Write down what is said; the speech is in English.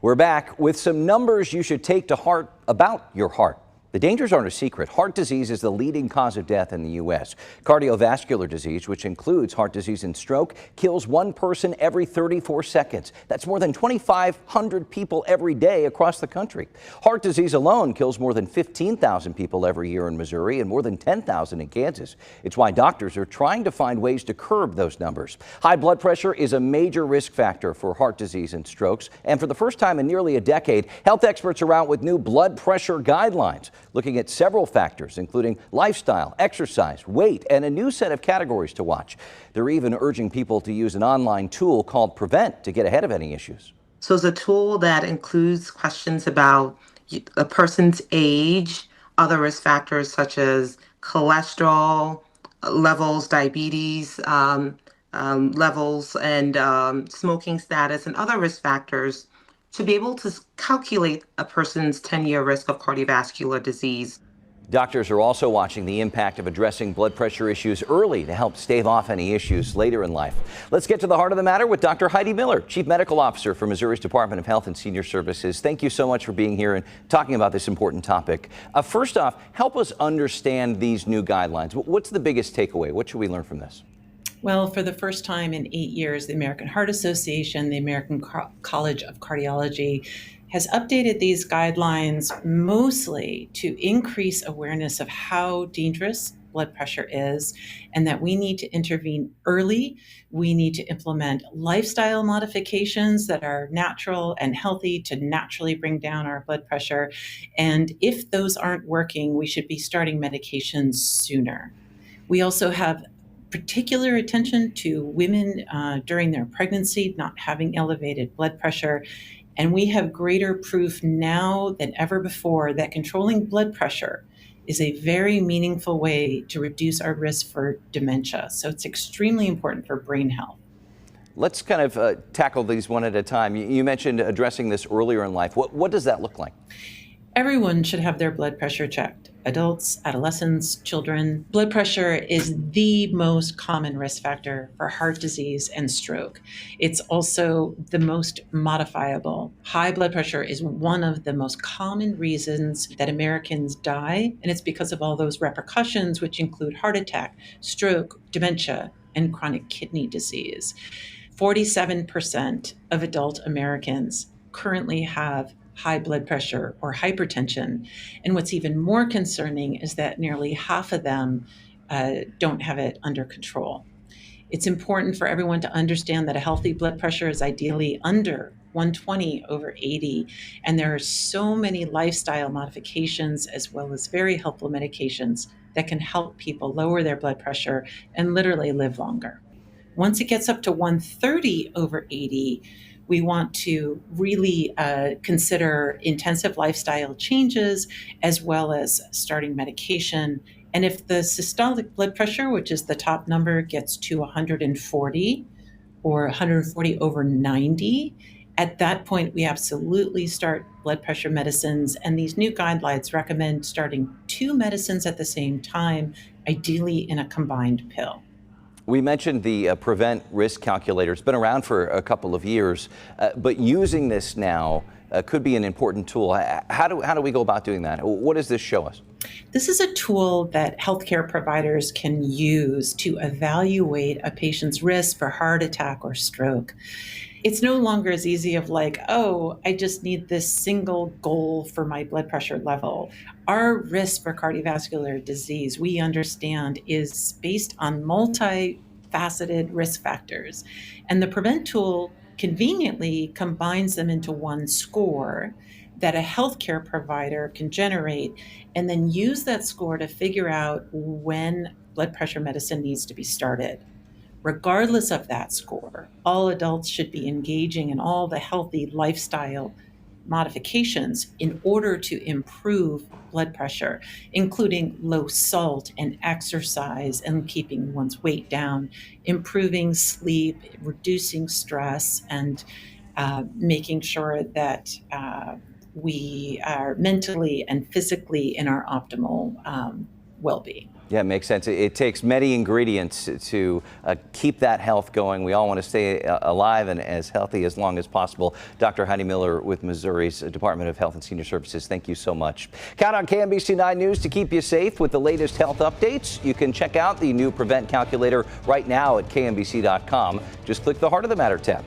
We're back with some numbers you should take to heart about your heart. The dangers aren't a secret. Heart disease is the leading cause of death in the U.S. Cardiovascular disease, which includes heart disease and stroke, kills one person every 34 seconds. That's more than 2,500 people every day across the country. Heart disease alone kills more than 15,000 people every year in Missouri and more than 10,000 in Kansas. It's why doctors are trying to find ways to curb those numbers. High blood pressure is a major risk factor for heart disease and strokes. And for the first time in nearly a decade, health experts are out with new blood pressure guidelines, looking at several factors, including lifestyle, exercise, weight, and a new set of categories to watch. They're even urging people to use an online tool called Prevent to get ahead of any issues. So it's a tool that includes questions about a person's age, other risk factors such as cholesterol levels, diabetes levels, and smoking status, and other risk factors to be able to calculate a person's 10-year risk of cardiovascular disease. Doctors are also watching the impact of addressing blood pressure issues early to help stave off any issues later in life. Let's get to the heart of the matter with Dr. Heidi Miller, Chief Medical Officer for Missouri's Department of Health and Senior Services. Thank you so much for being here and talking about this important topic. First off, help us understand these new guidelines. What's the biggest takeaway? What should we learn from this? Well, for the first time in 8 years, the American Heart Association, the American College of Cardiology, has updated these guidelines mostly to increase awareness of how dangerous blood pressure is and that we need to intervene early. We need to implement lifestyle modifications that are natural and healthy to naturally bring down our blood pressure. And if those aren't working, we should be starting medications sooner. We also have particular attention to women during their pregnancy not having elevated blood pressure. And we have greater proof now than ever before that controlling blood pressure is a very meaningful way to reduce our risk for dementia. So it's extremely important for brain health. Let's kind of tackle these one at a time. You mentioned addressing this earlier in life. What does that look like? Everyone should have their blood pressure checked. Adults, adolescents, children. Blood pressure is the most common risk factor for heart disease and stroke. It's also the most modifiable. High blood pressure is one of the most common reasons that Americans die, and it's because of all those repercussions, which include heart attack, stroke, dementia, and chronic kidney disease. 47% of adult Americans currently have high blood pressure or hypertension. And what's even more concerning is that nearly half of them don't have it under control. It's important for everyone to understand that a healthy blood pressure is ideally under 120/80. And there are so many lifestyle modifications as well as very helpful medications that can help people lower their blood pressure and literally live longer. Once it gets up to 130/80, we want to really consider intensive lifestyle changes as well as starting medication. And if the systolic blood pressure, which is the top number, gets to 140 or 140/90, at that point, we absolutely start blood pressure medicines. And these new guidelines recommend starting 2 medicines at the same time, ideally in a combined pill. We mentioned the Prevent risk calculator. It's been around for a couple of years, but using this now could be an important tool. How do we go about doing that? What does this show us? This is a tool that healthcare providers can use to evaluate a patient's risk for heart attack or stroke. It's no longer as easy of like, oh, I just need this single goal for my blood pressure level. Our risk for cardiovascular disease, we understand, is based on multifaceted risk factors. And the Prevent tool conveniently combines them into one score that a healthcare provider can generate and then use that score to figure out when blood pressure medicine needs to be started. Regardless of that score, all adults should be engaging in all the healthy lifestyle modifications in order to improve blood pressure, including low salt and exercise and keeping one's weight down, improving sleep, reducing stress, and making sure that we are mentally and physically in our optimal well-being. Yeah, it makes sense. It takes many ingredients to keep that health going. We all want to stay alive and as healthy as long as possible. Dr. Heidi Miller with Missouri's Department of Health and Senior Services, thank you so much. Count on KMBC 9 News to keep you safe with the latest health updates. You can check out the new Prevent Calculator right now at KMBC.com. Just click the Heart of the Matter tab.